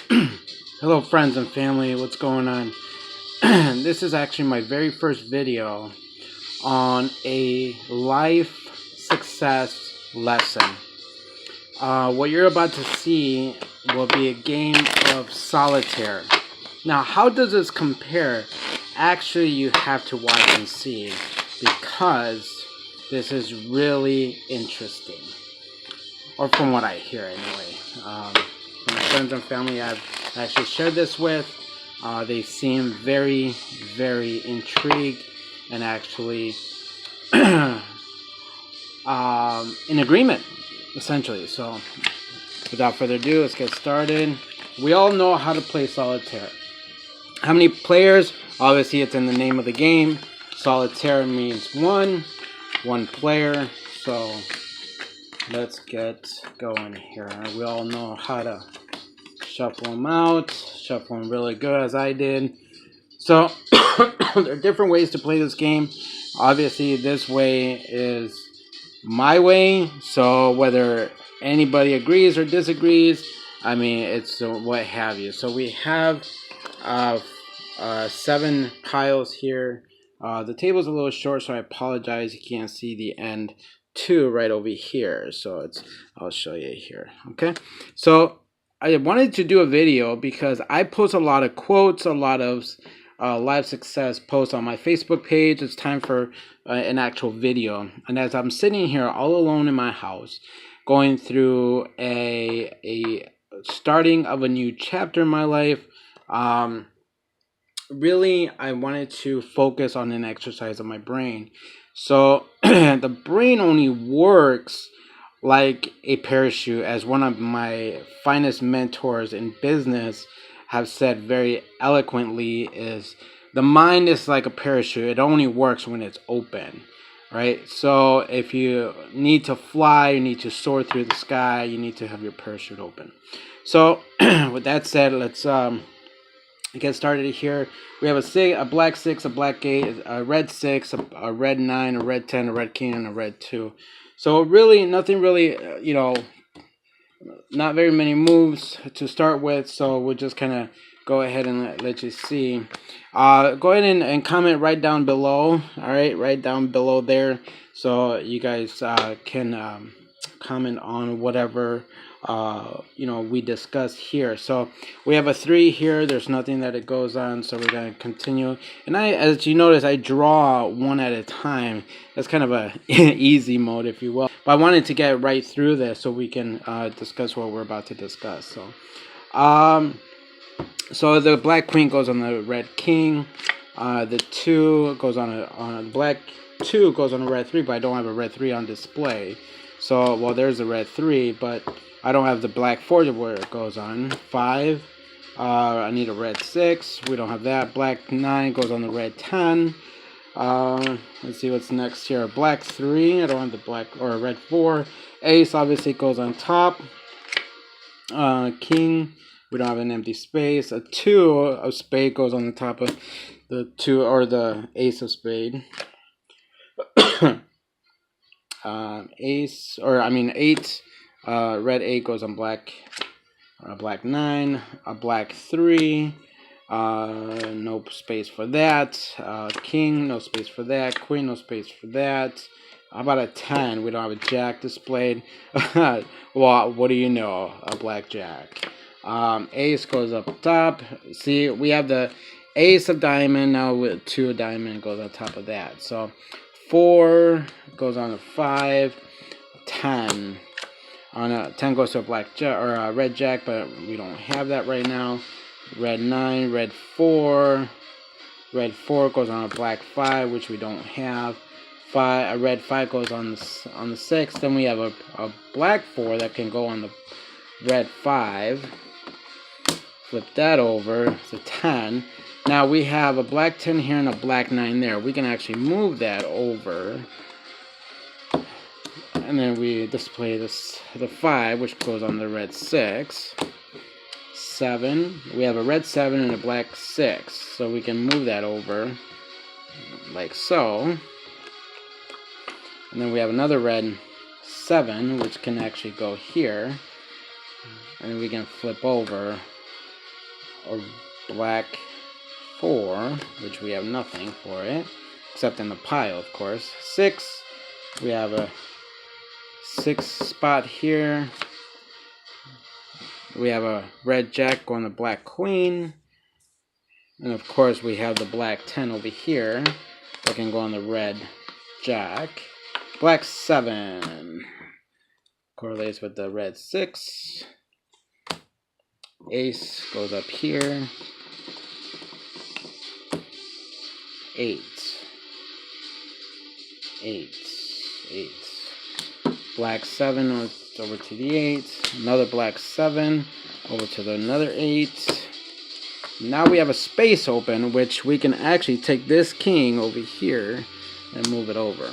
Hello friends and family, what's going on? This is actually my very first video on a life success lesson. What you're about to see will be a game of solitaire. Now, how does this compare? Actually, you have to watch and see because this is really interesting. Or from what I hear anyway. From my friends and family I've actually shared this with, they seem very, very intrigued and actually in agreement, essentially. So, without further ado, let's get started. We all know how to play solitaire. How many players? Obviously, it's in the name of the game. Solitaire means one player. So, let's get going here. We all know how to shuffle them out. Shuffle them really good as I did. So, there are different ways to play this game. Obviously, this way is my way. So, whether anybody agrees or disagrees, I mean, it's what have you. So, we have 7 piles here. The table's a little short, so I apologize. You can't see the end 2 right over here. So I'll show you here. Okay. So I wanted to do a video because I post a lot of quotes, a lot of live success posts on my Facebook page. It's time for an actual video. And as I'm sitting here all alone in my house, going through a starting of a new chapter in my life, really I wanted to focus on an exercise of my brain. So the brain only works like a parachute, as one of my finest mentors in business have said very eloquently, is the mind is like a parachute. It only works when it's open, right? So if you need to fly, you need to soar through the sky, you need to have your parachute open. So with that said, let's get started here. We have a black 6, a black 8, a red 6, a red 9, a red 10, a red king, and a red 2. So really, nothing really, not very many moves to start with. So we'll just kind of go ahead and let you see. Go ahead and comment right down below. All right, right down below there. So you guys can comment on whatever we discuss here. So we have a 3 here. There's nothing that it goes on, so we're going to continue. And as you notice, I draw one at a time. That's kind of a easy mode, if you will. But I wanted to get right through this so we can discuss what we're about to discuss. So the black queen goes on the red king. The 2 goes on a black 2 goes on a red 3, but I don't have a red 3 on display. So, well, there's a red 3, but I don't have the black 4 where it goes on. 5. I need a red 6. We don't have that. Black 9 goes on the red 10. Let's see what's next here. Black 3. I don't have the black or a red 4. Ace obviously goes on top. King. We don't have an empty space. A 2 of spade goes on the top of the 2 or the ace of spade. Ace, or I mean 8. Red 8 goes on black 9, a black 3, no space for that, king, no space for that, queen, no space for that. How about a 10? We don't have a jack displayed. Well, what do you know? A black jack. Ace goes up top. See, we have the ace of diamond, now with 2 of diamond goes on top of that. So 4 goes on a 5, 10. On a 10 goes to a black jack or a red jack, but we don't have that right now. Red 9, red 4. Red 4 goes on a black 5, which we don't have. A red 5 goes on the 6. Then we have a black 4 that can go on the red 5. Flip that over. It's a 10. Now we have a black 10 here and a black 9 there. We can actually move that over. And then we display the 5, which goes on the red 6. 7. We have a red 7 and a black 6. So we can move that over like so. And then we have another red 7, which can actually go here. And then we can flip over a black 4, which we have nothing for it, except in the pile, of course. 6, we have a 6 spot here. We have a red jack going to black queen. And of course we have the black 10 over here that can go on the red jack. Black 7 correlates with the red 6. Ace goes up here. 8. 8. 8. Black 7 over to the 8. Another black 7 over to the another 8. Now we have a space open, which we can actually take this king over here and move it over.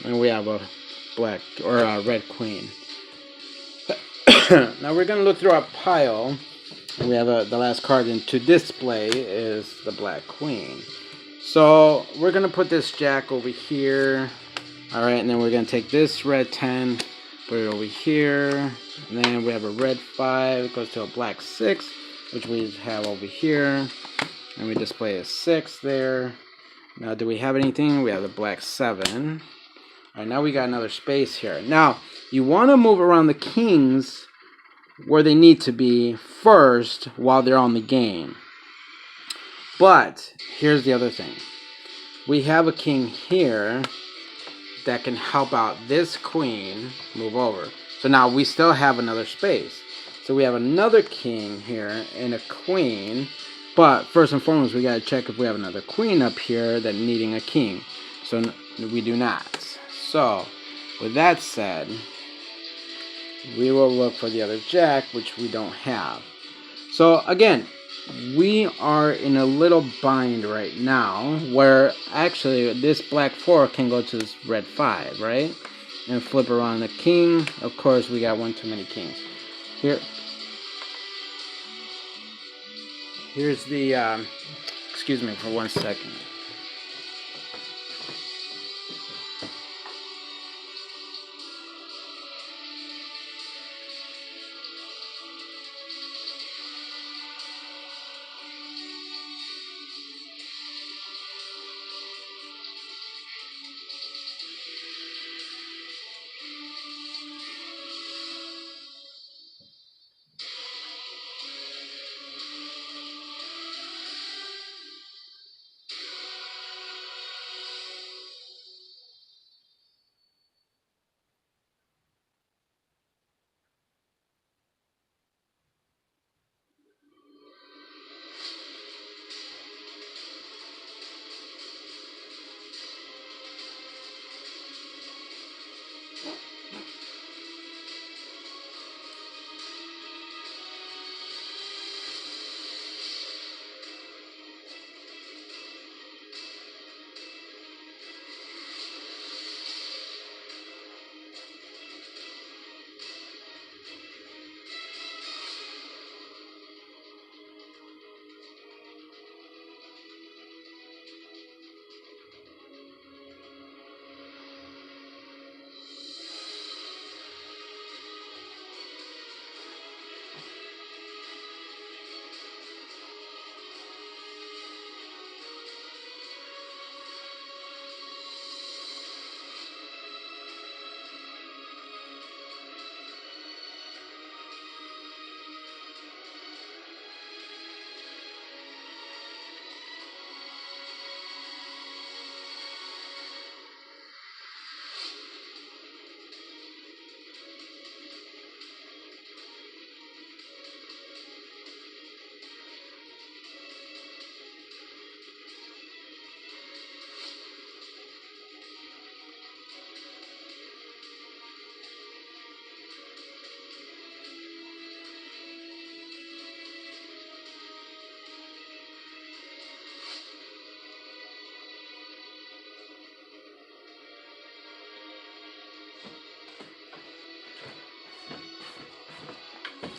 And we have a black or a red queen. Now we're going to look through our pile. We have the last card to display is the black queen. So we're going to put this jack over here. Alright, and then we're going to take this red 10, put it over here. And then we have a red 5. It goes to a black 6, which we have over here. And we display a 6 there. Now, do we have anything? We have the black 7. Alright, now we got another space here. Now, you want to move around the kings where they need to be first while they're on the game. But, here's the other thing. We have a king here that can help out this queen move over. So now we still have another space. So we have another king here and a queen. But first and foremost, we got to check if we have another queen up here that's needing a king. So we do not. So with that said, we will look for the other jack, which we don't have. So again, we are in a little bind right now where actually this black 4 can go to this red 5, right? And flip around the king. Of course, we got one too many kings. Here's the, excuse me for 1 second.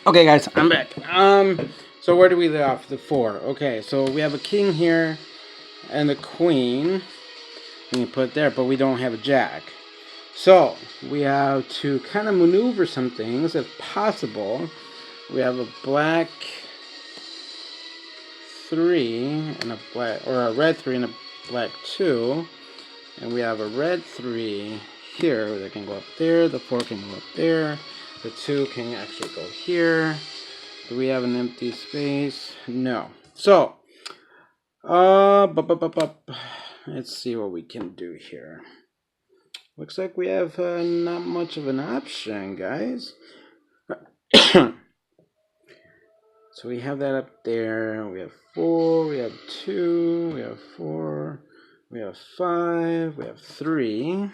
Okay, guys, I'm back. So where do we leave off? The 4. Okay, so we have a king here and a queen. And you put it there, but we don't have a jack. So we have to kind of maneuver some things if possible. We have a black 3 and a black, or a red 3 and a black 2. And we have a red 3 here that can go up there. The 4 can go up there. The 2 can actually go here. Do we have an empty space? No. So, let's see what we can do here. Looks like we have not much of an option, guys. So we have that up there. We have 4, we have 2, we have 4, we have 5, we have 3.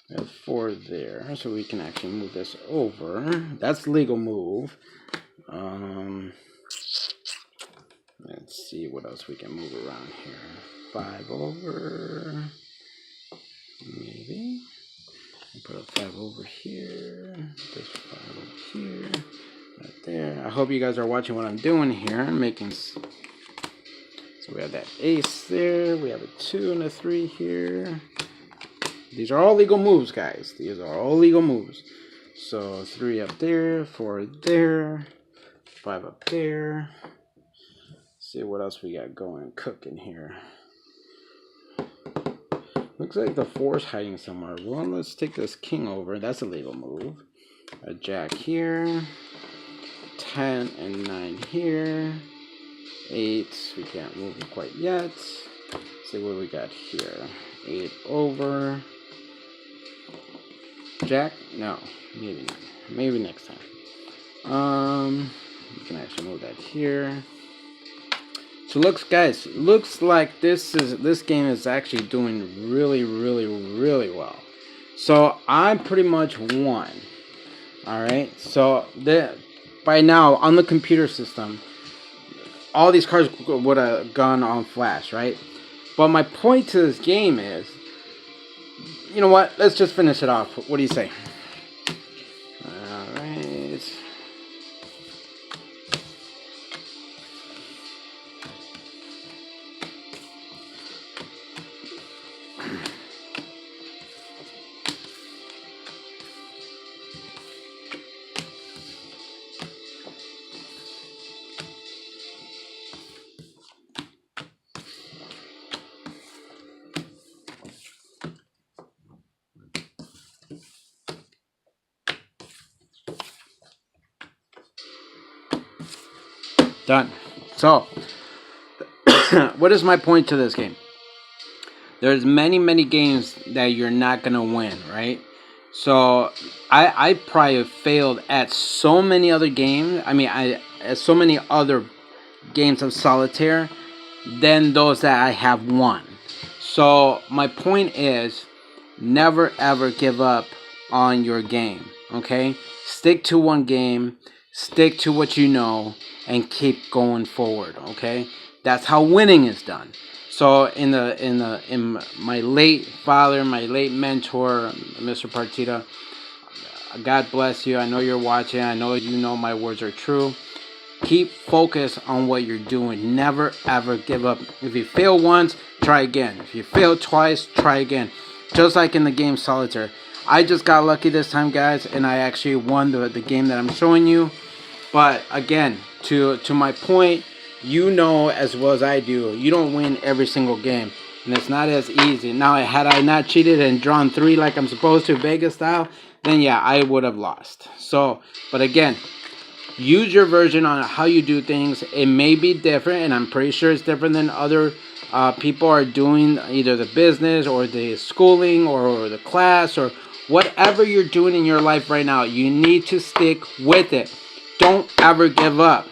We have 4 there, so we can actually move this over. That's legal move. Let's see what else we can move around here. 5 over. Maybe. Put a 5 over here. This 5 over here. Right there. I hope you guys are watching what I'm doing here. I'm making. So we have that ace there. We have a 2 and a 3 here. These are all legal moves, guys. These are all legal moves. So 3 up there, 4 there, 5 up there. Let's see what else we got going, cooking here. Looks like the 4's hiding somewhere. Well, let's take this king over. That's a legal move. A jack here. 10 and 9 here. 8. We can't move it quite yet. Let's see what we got here. 8 over. Jack? No. Maybe not. Maybe next time. We can actually move that here. So guys, looks like this game is actually doing really well. So I pretty much won. Alright, so by now on the computer system, all these cards would have gone on flash, right? But my point to this game is, you know what? Let's just finish it off. What do you say? Alright. Done. So, what is my point to this game? There's many games that you're not going to win, right? So, I probably failed at so many other games. I mean, at so many other games of Solitaire than those that I have won. So, my point is, never ever give up on your game, okay? Stick to one game, stick to what you know, and keep going forward, okay? That's how winning is done. So in my late father, my late mentor, Mr. Partita, God bless you. I know you're watching. I know you know my words are true. Keep focused on what you're doing. Never ever give up. If you fail once, try again. If you fail twice, try again. Just like in the game Solitaire. I just got lucky this time, guys, and I actually won the game that I'm showing you. But again, to my point, you know as well as I do, you don't win every single game, and it's not as easy. Now, had I not cheated and drawn 3 like I'm supposed to, Vegas style, then yeah, I would have lost. So, but again, use your version on how you do things. It may be different, and I'm pretty sure it's different than other people are doing, either the business or the schooling or the class or whatever you're doing in your life right now. You need to stick with it. Don't ever give up.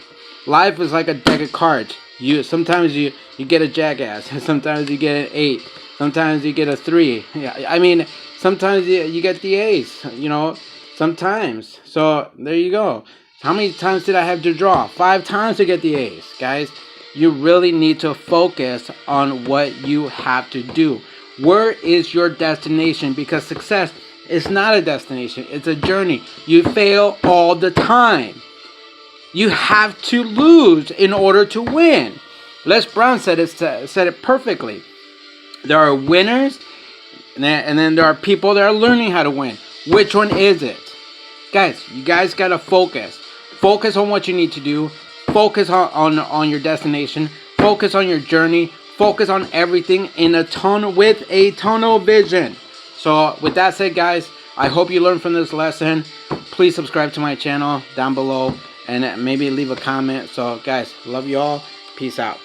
Life is like a deck of cards. Sometimes you get a jackass. Sometimes you get an 8. Sometimes you get a 3. Yeah, I mean, sometimes you get the ace. You know, sometimes. So there you go. How many times did I have to draw? 5 times to get the ace, guys. You really need to focus on what you have to do. Where is your destination? Because success is not a destination. It's a journey. You fail all the time. You have to lose in order to win. Les Brown said it perfectly. There are winners, and then there are people that are learning how to win. Which one is it? Guys, you got to focus. Focus on what you need to do. Focus on your destination. Focus on your journey. Focus on everything in a tunnel with a tunnel vision. So with that said, guys, I hope you learned from this lesson. Please subscribe to my channel down below and maybe leave a comment. So guys, love you all. Peace out.